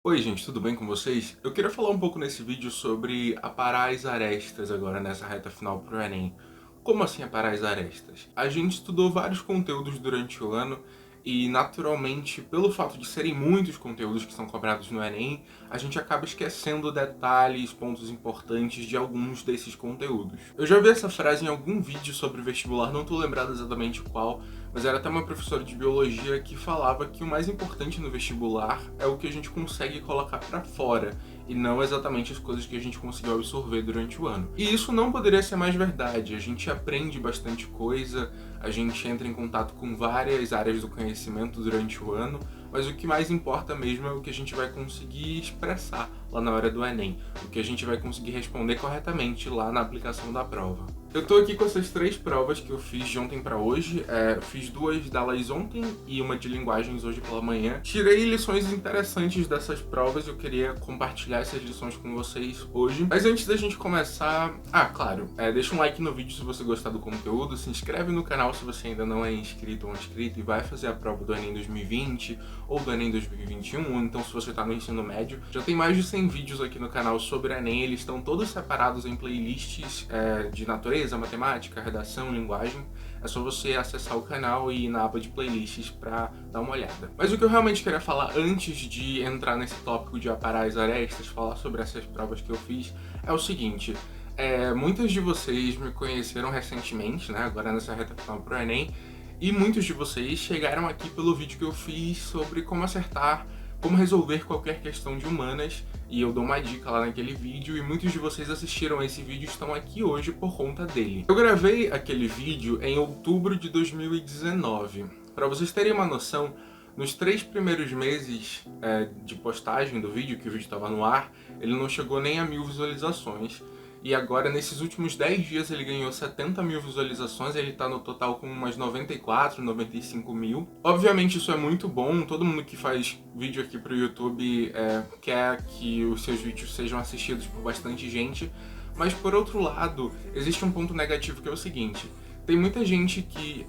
Oi gente, tudo bem com vocês? Eu queria falar um pouco nesse vídeo sobre aparar as arestas agora nessa reta final pro Enem. Como assim aparar as arestas? A gente estudou vários conteúdos durante o ano e, naturalmente, pelo fato de serem muitos conteúdos que são cobrados no Enem, a gente acaba esquecendo detalhes, pontos importantes de alguns desses conteúdos. Eu já vi essa frase em algum vídeo sobre vestibular, não tô lembrado exatamente qual, mas era até uma professora de biologia que falava que o mais importante no vestibular é o que a gente consegue colocar pra fora e não exatamente as coisas que a gente conseguiu absorver durante o ano. E isso não poderia ser mais verdade. A gente aprende bastante coisa, a gente entra em contato com várias áreas do conhecimento durante o ano, mas o que mais importa mesmo é o que a gente vai conseguir expressar lá na hora do Enem, o que a gente vai conseguir responder corretamente lá na aplicação da prova. Eu tô aqui com essas três provas que eu fiz de ontem pra hoje. Eu fiz duas delas ontem e uma de linguagens hoje pela manhã. Tirei lições interessantes dessas provas e eu queria compartilhar essas lições com vocês hoje. Mas antes da gente começar... claro, deixa um like no vídeo se você gostar do conteúdo, se inscreve no canal se você ainda não é inscrito ou inscrito e vai fazer a prova do Enem 2020 ou do Enem 2021, ou então se você tá no ensino médio. Já tem mais de 100 vídeos aqui no canal sobre Enem, eles estão todos separados em playlists de natureza, matemática, redação, linguagem. É só você acessar o canal e ir na aba de playlists pra dar uma olhada. Mas o que eu realmente queria falar antes de entrar nesse tópico de aparar as arestas, falar sobre essas provas que eu fiz, é o seguinte. Muitos de vocês me conheceram recentemente, né, agora nessa reta final pro Enem, e muitos de vocês chegaram aqui pelo vídeo que eu fiz sobre como resolver qualquer questão de humanas, e eu dou uma dica lá naquele vídeo, e muitos de vocês assistiram a esse vídeo e estão aqui hoje por conta dele. Eu gravei aquele vídeo em outubro de 2019. Para vocês terem uma noção, nos 3 primeiros meses de postagem do vídeo, que o vídeo estava no ar, ele não chegou nem a 1000 visualizações. E agora, nesses últimos 10 dias, ele ganhou 70 mil visualizações, ele tá no total com umas 94, 95 mil. Obviamente isso é muito bom, todo mundo que faz vídeo aqui pro YouTube quer que os seus vídeos sejam assistidos por bastante gente, mas por outro lado, existe um ponto negativo que é o seguinte: tem muita gente que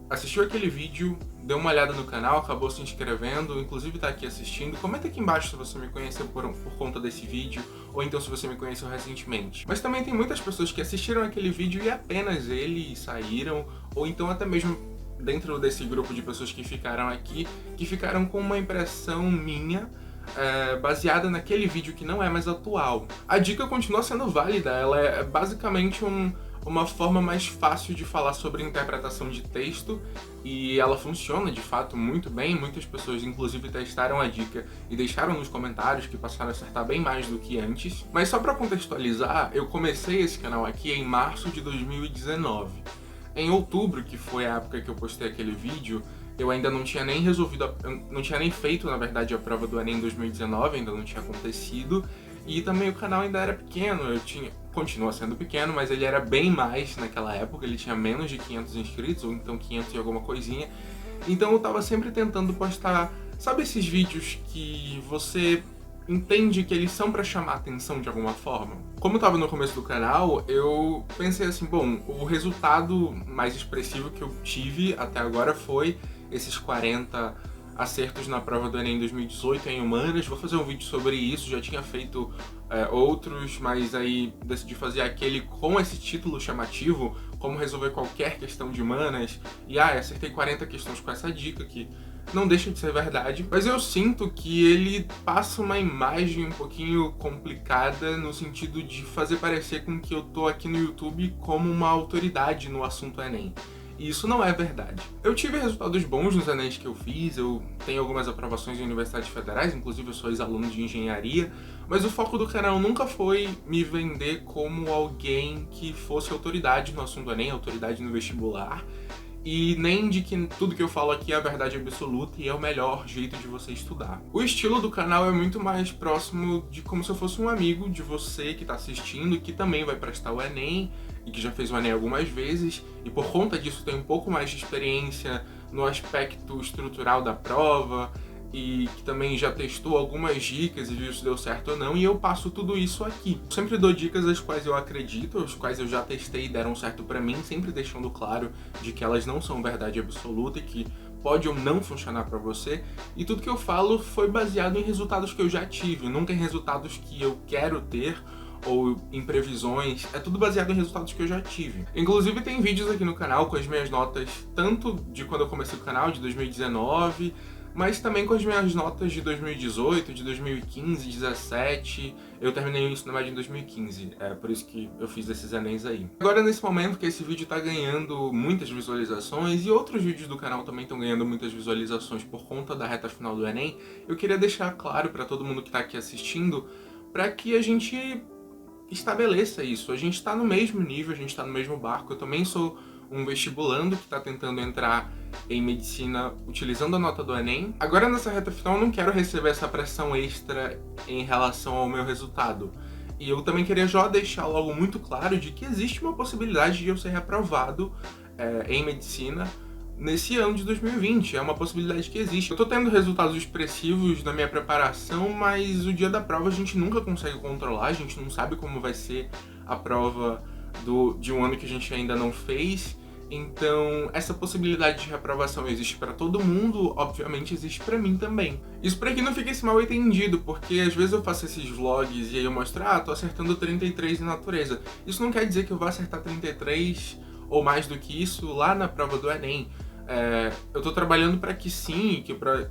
assistiu aquele vídeo, deu uma olhada no canal, acabou se inscrevendo, inclusive tá aqui assistindo. Comenta aqui embaixo se você me conheceu por conta desse vídeo, ou então se você me conheceu recentemente. Mas também tem muitas pessoas que assistiram aquele vídeo e apenas ele saíram, ou então até mesmo dentro desse grupo de pessoas que ficaram aqui, que ficaram com uma impressão minha baseada naquele vídeo que não é mais atual. A dica continua sendo válida, ela é basicamente uma forma mais fácil de falar sobre interpretação de texto, e ela funciona de fato muito bem. Muitas pessoas inclusive testaram a dica e deixaram nos comentários que passaram a acertar bem mais do que antes. Mas só para contextualizar, eu comecei esse canal aqui em março de 2019. Em outubro, que foi a época que eu postei aquele vídeo, eu ainda não tinha nem não tinha nem feito, na verdade, a prova do Enem 2019, ainda não tinha acontecido, e também o canal ainda era pequeno, continua sendo pequeno, mas ele era bem mais naquela época, ele tinha menos de 500 inscritos, ou então 500 e alguma coisinha, então eu tava sempre tentando postar, sabe esses vídeos que você entende que eles são pra chamar atenção de alguma forma? Como eu tava no começo do canal, eu pensei assim, bom, o resultado mais expressivo que eu tive até agora foi esses 40 acertos na prova do Enem 2018 em humanas. Vou fazer um vídeo sobre isso, já tinha feito outros, mas aí decidi fazer aquele com esse título chamativo, como resolver qualquer questão de humanas, e acertei 40 questões com essa dica que não deixa de ser verdade, mas eu sinto que ele passa uma imagem um pouquinho complicada no sentido de fazer parecer com que eu tô aqui no YouTube como uma autoridade no assunto Enem. E isso não é verdade. Eu tive resultados bons nos Enems que eu fiz, eu tenho algumas aprovações em universidades federais, inclusive eu sou ex-aluno de engenharia, mas o foco do canal nunca foi me vender como alguém que fosse autoridade no assunto Enem, autoridade no vestibular, e nem de que tudo que eu falo aqui é a verdade absoluta e é o melhor jeito de você estudar. O estilo do canal é muito mais próximo de como se eu fosse um amigo de você que está assistindo e que também vai prestar o Enem e que já fez o Enem algumas vezes, e por conta disso tem um pouco mais de experiência no aspecto estrutural da prova, e que também já testou algumas dicas e viu se deu certo ou não, e eu passo tudo isso aqui. Eu sempre dou dicas às quais eu acredito, às quais eu já testei e deram certo pra mim, sempre deixando claro de que elas não são verdade absoluta e que pode ou não funcionar para você, e tudo que eu falo foi baseado em resultados que eu já tive, nunca em resultados que eu quero ter ou em previsões, é tudo baseado em resultados que eu já tive. Inclusive tem vídeos aqui no canal com as minhas notas, tanto de quando eu comecei o canal, de 2019, mas também com as minhas notas de 2018, de 2015, 2017. Eu terminei isso na média em 2015, é por isso que eu fiz esses Enems aí. Agora, nesse momento que esse vídeo tá ganhando muitas visualizações, e outros vídeos do canal também estão ganhando muitas visualizações por conta da reta final do Enem, eu queria deixar claro para todo mundo que tá aqui assistindo, para que a gente estabeleça isso. A gente está no mesmo nível, a gente está no mesmo barco. Eu também sou um vestibulando que está tentando entrar em medicina utilizando a nota do Enem. Agora, nessa reta final, eu não quero receber essa pressão extra em relação ao meu resultado. E eu também queria já deixar logo muito claro de que existe uma possibilidade de eu ser reprovado em medicina nesse ano de 2020, é uma possibilidade que existe. Eu tô tendo resultados expressivos na minha preparação, mas o dia da prova a gente nunca consegue controlar, a gente não sabe como vai ser a prova de um ano que a gente ainda não fez. Então, essa possibilidade de reprovação existe para todo mundo, obviamente existe para mim também. Isso para que não fique esse mal entendido, porque às vezes eu faço esses vlogs e aí eu mostro, tô acertando 33 em natureza. Isso não quer dizer que eu vou acertar 33 ou mais do que isso lá na prova do Enem. Eu tô trabalhando para que sim,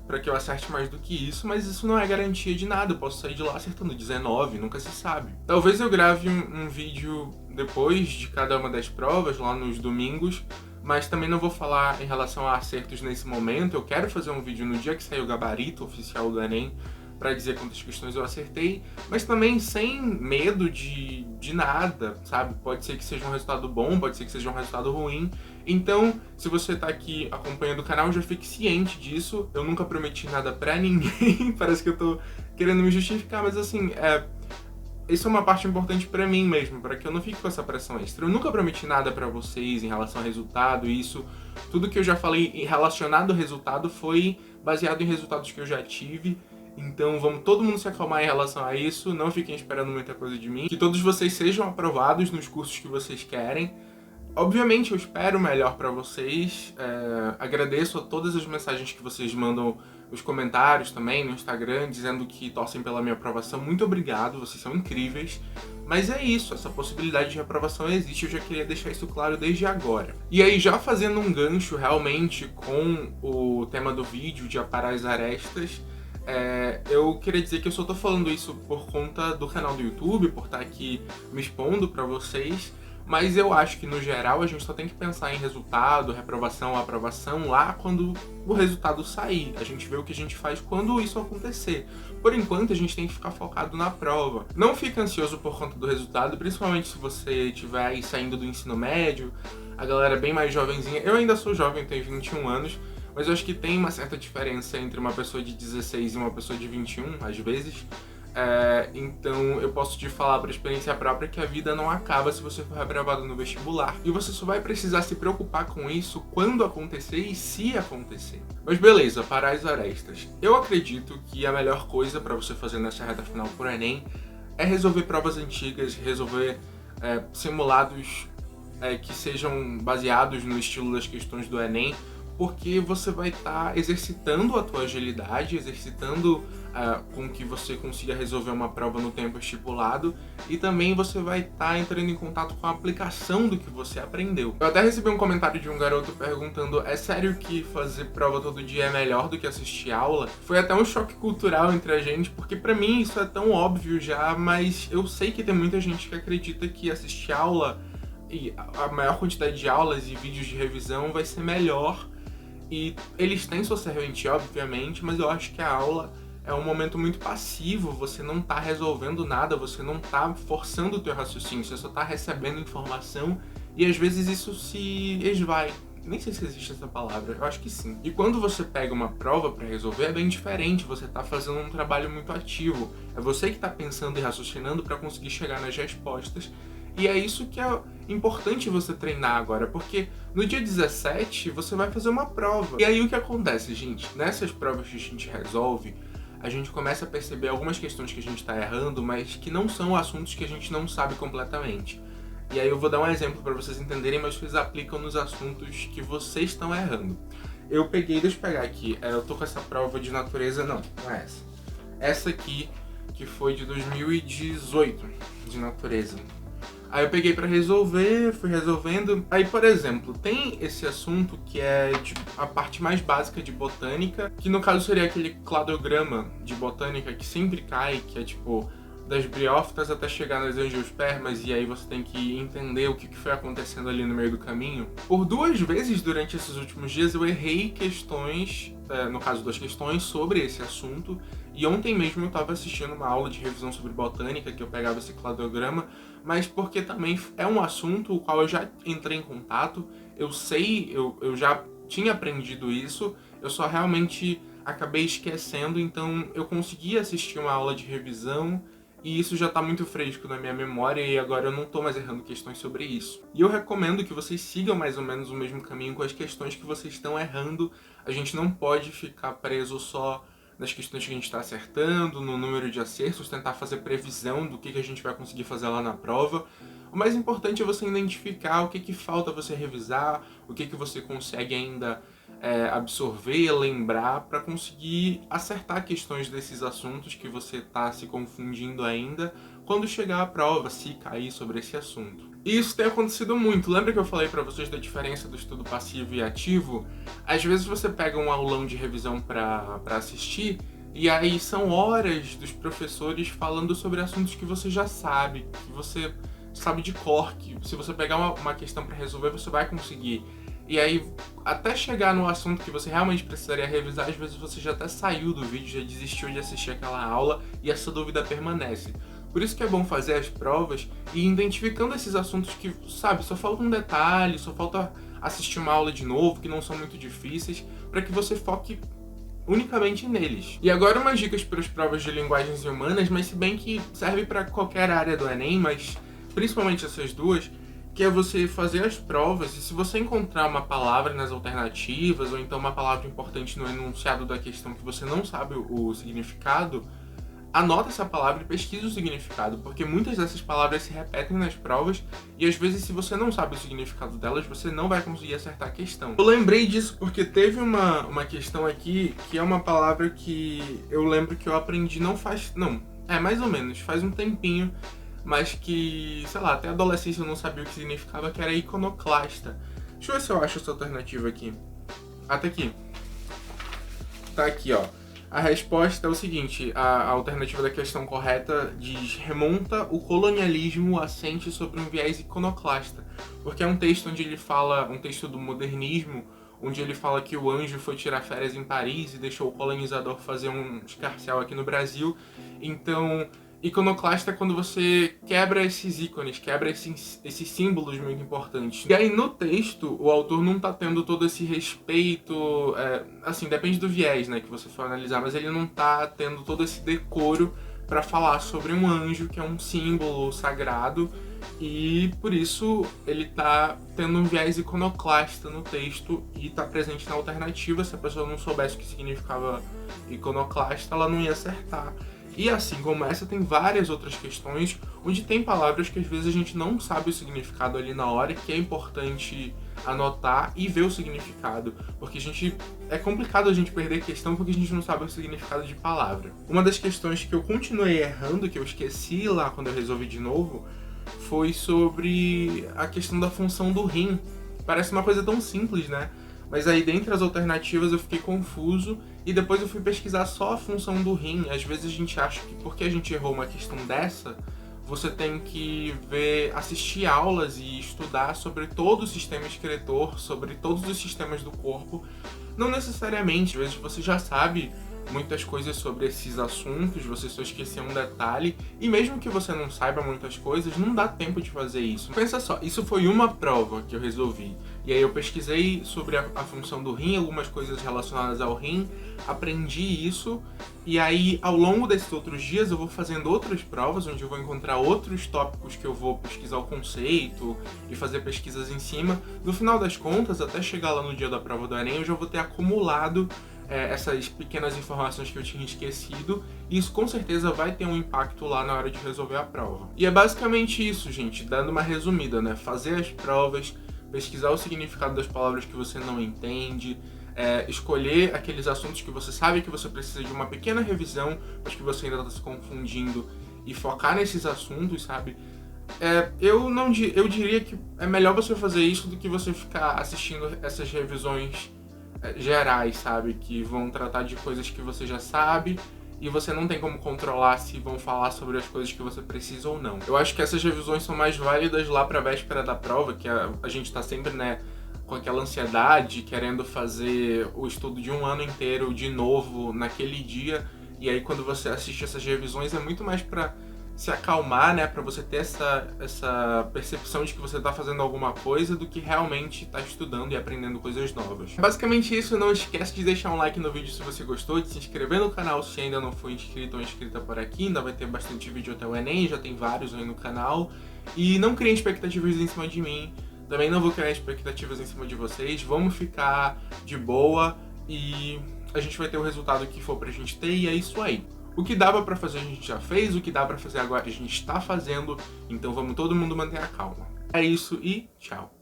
para que eu acerte mais do que isso, mas isso não é garantia de nada. Eu posso sair de lá acertando 19, nunca se sabe. Talvez eu grave um vídeo depois de cada uma das provas, lá nos domingos, mas também não vou falar em relação a acertos nesse momento. Eu quero fazer um vídeo no dia que sair o gabarito oficial do Enem, para dizer quantas questões eu acertei, mas também sem medo de nada, sabe? Pode ser que seja um resultado bom, pode ser que seja um resultado ruim. Então, se você tá aqui acompanhando o canal, já fique ciente disso. Eu nunca prometi nada pra ninguém, parece que eu tô querendo me justificar, mas assim, isso é uma parte importante pra mim mesmo, para que eu não fique com essa pressão extra. Eu nunca prometi nada pra vocês em relação ao resultado, e isso, tudo que eu já falei relacionado ao resultado foi baseado em resultados que eu já tive. Então vamos todo mundo se acalmar em relação a isso, não fiquem esperando muita coisa de mim, que todos vocês sejam aprovados nos cursos que vocês querem. Obviamente eu espero o melhor pra vocês, agradeço a todas as mensagens que vocês mandam, os comentários também no Instagram, dizendo que torcem pela minha aprovação. Muito obrigado, vocês são incríveis. Mas é isso, essa possibilidade de aprovação existe, eu já queria deixar isso claro desde agora. E aí, já fazendo um gancho realmente com o tema do vídeo de aparar as arestas, eu queria dizer que eu só tô falando isso por conta do canal do YouTube, por estar aqui me expondo pra vocês, mas eu acho que no geral a gente só tem que pensar em resultado, reprovação, aprovação lá quando o resultado sair. A gente vê o que a gente faz quando isso acontecer. Por enquanto a gente tem que ficar focado na prova. Não fica ansioso por conta do resultado, principalmente se você estiver aí saindo do ensino médio, a galera é bem mais jovenzinha. Eu ainda sou jovem, tenho 21 anos, mas eu acho que tem uma certa diferença entre uma pessoa de 16 e uma pessoa de 21, às vezes. Então eu posso te falar por experiência própria que a vida não acaba se você for reprovado no vestibular. E você só vai precisar se preocupar com isso quando acontecer e se acontecer. Mas beleza, para as arestas. Eu acredito que a melhor coisa para você fazer nessa reta final pro Enem é resolver provas antigas, resolver simulados que sejam baseados no estilo das questões do Enem, porque você vai estar exercitando a tua agilidade, exercitando com que você consiga resolver uma prova no tempo estipulado, e também você vai estar entrando em contato com a aplicação do que você aprendeu. Eu até recebi um comentário de um garoto perguntando: é sério que fazer prova todo dia é melhor do que assistir aula? Foi até um choque cultural entre a gente, porque pra mim isso é tão óbvio já, mas eu sei que tem muita gente que acredita que assistir aula e a maior quantidade de aulas e vídeos de revisão vai ser melhor. E eles têm sua serventia, obviamente, mas eu acho que a aula é um momento muito passivo, você não tá resolvendo nada, você não tá forçando o teu raciocínio, você só tá recebendo informação e às vezes isso se esvai. Nem sei se existe essa palavra, eu acho que sim. E quando você pega uma prova pra resolver é bem diferente, você tá fazendo um trabalho muito ativo. É você que tá pensando e raciocinando pra conseguir chegar nas respostas. E é isso que é importante você treinar agora, porque no dia 17 você vai fazer uma prova. E aí o que acontece, gente? Nessas provas que a gente resolve, a gente começa a perceber algumas questões que a gente tá errando, mas que não são assuntos que a gente não sabe completamente. E aí eu vou dar um exemplo para vocês entenderem, mas vocês aplicam nos assuntos que vocês estão errando. eu peguei, deixa eu pegar aqui, eu tô com essa prova de natureza, não é essa. Essa aqui, que foi de 2018, de natureza. Aí eu peguei pra resolver, fui resolvendo. Aí, por exemplo, tem esse assunto que é a parte mais básica de botânica, que no caso seria aquele cladograma de botânica que sempre cai, que é tipo das briófitas até chegar nas angiospermas, e aí você tem que entender o que foi acontecendo ali no meio do caminho. Por 2 vezes durante esses últimos dias eu errei questões, no caso 2 questões, sobre esse assunto, e ontem mesmo eu estava assistindo uma aula de revisão sobre botânica, que eu pegava esse cladograma, mas porque também é um assunto o qual eu já entrei em contato, eu sei, eu já tinha aprendido isso, eu só realmente acabei esquecendo, então eu consegui assistir uma aula de revisão, e isso já está muito fresco na minha memória e agora eu não estou mais errando questões sobre isso. E eu recomendo que vocês sigam mais ou menos o mesmo caminho com as questões que vocês estão errando. A gente não pode ficar preso só nas questões que a gente está acertando, no número de acertos, tentar fazer previsão do que a gente vai conseguir fazer lá na prova. O mais importante é você identificar o que falta você revisar, o que você consegue ainda absorver, lembrar, para conseguir acertar questões desses assuntos que você está se confundindo ainda quando chegar à prova, se cair sobre esse assunto. E isso tem acontecido muito. Lembra que eu falei para vocês da diferença do estudo passivo e ativo? Às vezes você pega um aulão de revisão para assistir, e aí são horas dos professores falando sobre assuntos que você já sabe, que você sabe de cor, que se você pegar uma questão para resolver, você vai conseguir. E aí, até chegar no assunto que você realmente precisaria revisar, às vezes você já até saiu do vídeo, já desistiu de assistir aquela aula e essa dúvida permanece. Por isso que é bom fazer as provas e ir identificando esses assuntos que, sabe, só falta um detalhe, só falta assistir uma aula de novo, que não são muito difíceis, para que você foque unicamente neles. E agora umas dicas para as provas de linguagens humanas, mas se bem que serve para qualquer área do Enem, mas principalmente essas duas, que é você fazer as provas, e se você encontrar uma palavra nas alternativas, ou então uma palavra importante no enunciado da questão que você não sabe o significado, anota essa palavra e pesquisa o significado, porque muitas dessas palavras se repetem nas provas, e às vezes se você não sabe o significado delas, você não vai conseguir acertar a questão. Eu lembrei disso porque teve uma questão aqui, que é uma palavra que eu lembro que eu aprendi mais ou menos, faz um tempinho, mas que, sei lá, até a adolescência eu não sabia o que significava, que era iconoclasta. Deixa eu ver se eu acho essa alternativa aqui. Tá aqui. Tá aqui, ó. A resposta é o seguinte, a alternativa da questão correta diz: remonta o colonialismo assente sobre um viés iconoclasta. Porque é um texto onde ele fala, um texto do modernismo, onde ele fala que o anjo foi tirar férias em Paris e deixou o colonizador fazer um escarcéu aqui no Brasil. Então, iconoclasta é quando você quebra esses ícones, quebra esses símbolos muito importantes. E aí no texto, o autor não tá tendo todo esse respeito, assim, depende do viés, né, que você for analisar, mas ele não tá tendo todo esse decoro para falar sobre um anjo, que é um símbolo sagrado, e por isso ele tá tendo um viés iconoclasta no texto e tá presente na alternativa. Se a pessoa não soubesse o que significava iconoclasta, ela não ia acertar. E assim como essa, tem várias outras questões onde tem palavras que às vezes a gente não sabe o significado ali na hora, que é importante anotar e ver o significado, porque é complicado a gente perder questão porque a gente não sabe o significado de palavra. Uma das questões que eu continuei errando, que eu esqueci lá quando eu resolvi de novo, foi sobre a questão da função do rim. Parece uma coisa tão simples, né? Mas aí, dentre as alternativas, eu fiquei confuso e depois eu fui pesquisar só a função do rim. Às vezes a gente acha que porque a gente errou uma questão dessa, você tem que assistir aulas e estudar sobre todo o sistema excretor, sobre todos os sistemas do corpo. Não necessariamente, às vezes você já sabe muitas coisas sobre esses assuntos, você só esqueceu um detalhe, e mesmo que você não saiba muitas coisas, não dá tempo de fazer isso. Pensa só, isso foi uma prova que eu resolvi, e aí eu pesquisei sobre a função do rim, algumas coisas relacionadas ao rim, aprendi isso, e aí ao longo desses outros dias eu vou fazendo outras provas, onde eu vou encontrar outros tópicos que eu vou pesquisar o conceito e fazer pesquisas em cima. No final das contas, até chegar lá no dia da prova do Enem, eu já vou ter acumulado essas pequenas informações que eu tinha esquecido, e isso com certeza vai ter um impacto lá na hora de resolver a prova. E é basicamente isso, gente, dando uma resumida, né? Fazer as provas, pesquisar o significado das palavras que você não entende, escolher aqueles assuntos que você sabe que você precisa de uma pequena revisão, mas que você ainda está se confundindo, e focar nesses assuntos, sabe? Eu diria que é melhor você fazer isso do que você ficar assistindo essas revisões gerais, sabe? Que vão tratar de coisas que você já sabe e você não tem como controlar se vão falar sobre as coisas que você precisa ou não. Eu acho que essas revisões são mais válidas lá pra véspera da prova, que a gente tá sempre, né, com aquela ansiedade, querendo fazer o estudo de um ano inteiro de novo naquele dia, e aí quando você assiste essas revisões é muito mais pra se acalmar, né, pra você ter essa percepção de que você tá fazendo alguma coisa do que realmente tá estudando e aprendendo coisas novas. Basicamente isso, não esquece de deixar um like no vídeo se você gostou, de se inscrever no canal se ainda não foi inscrito ou inscrita por aqui, ainda vai ter bastante vídeo até o Enem, já tem vários aí no canal, e não criem expectativas em cima de mim, também não vou criar expectativas em cima de vocês, vamos ficar de boa e a gente vai ter o resultado que for pra gente ter e é isso aí. O que dava pra fazer a gente já fez, o que dá pra fazer agora a gente está fazendo, então vamos todo mundo manter a calma. É isso e tchau!